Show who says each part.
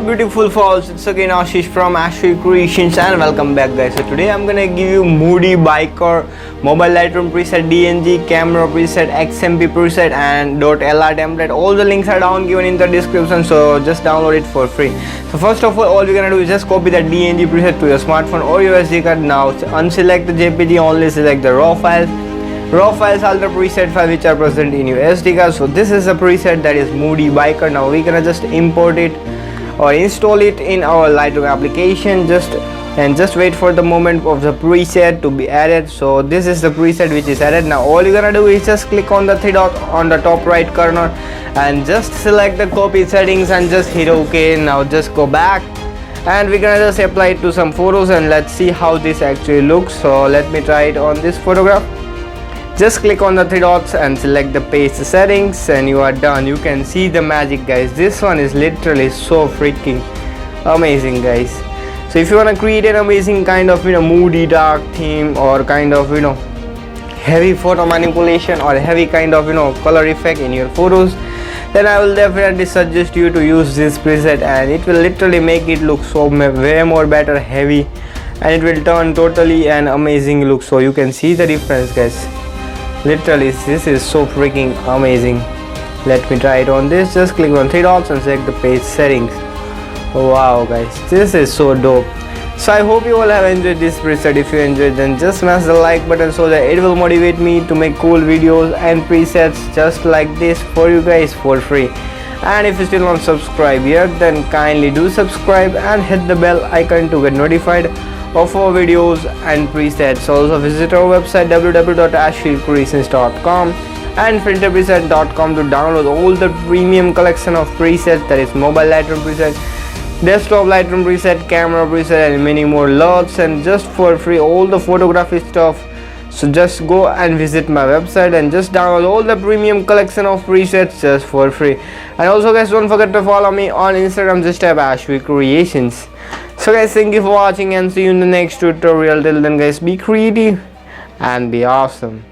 Speaker 1: beautiful folks, it's again Ashish from ashvircreations and welcome back guys. So today I'm gonna give you Moody biker, mobile Lightroom preset, DNG camera preset, XMP preset and .lrtemplate. All the links are down given in the description, so just download it for free. So first of all we're gonna do is just copy the DNG preset to your smartphone or your SD card. Now unselect the JPG, only select the raw files. Raw files are the preset file which are present in your SD card. So this is a preset that is Moody biker. Now we're gonna just import it or install it in our Lightroom application. Just wait for the moment of the preset to be added. So this is the preset which is added. Now all you're gonna do is just click on the three dot on the top right corner and just select the copy settings and just hit OK. Now just go back and we're gonna just apply it to some photos and let's see how this actually looks. So let me try it on this photograph. Just click on the three dots and select the paste settings and you are done. You can see the magic guys. This one is literally so freaking amazing guys. So if you want to create an amazing kind of moody dark theme or kind of heavy photo manipulation or heavy kind of color effect in your photos, then I will definitely suggest you to use this preset and it will literally make it look so way more better, heavy, and it will turn totally an amazing look. So you can see the difference guys. Literally this is so freaking amazing. Let me try it on this. Just click on three dots and select the paste settings. Wow guys, this is so dope. So I hope you all have enjoyed this preset. If you enjoyed, then just smash the like button so that it will motivate me to make cool videos and presets just like this for you guys for free. And if you still not subscribed yet, then kindly do subscribe and hit the bell icon to get notified of our videos and presets. Also visit our website www.ashvircreations.com and filterpreset.com to download all the premium collection of presets, that is mobile Lightroom preset, desktop Lightroom preset, camera preset and many more lots, and just for free all the photography stuff. So just go and visit my website and just download all the premium collection of presets just for free. And also guys, don't forget to follow me on Instagram, just type ashvircreations. So guys, thank you for watching and see you in the next tutorial. Till then guys, be creative and be awesome.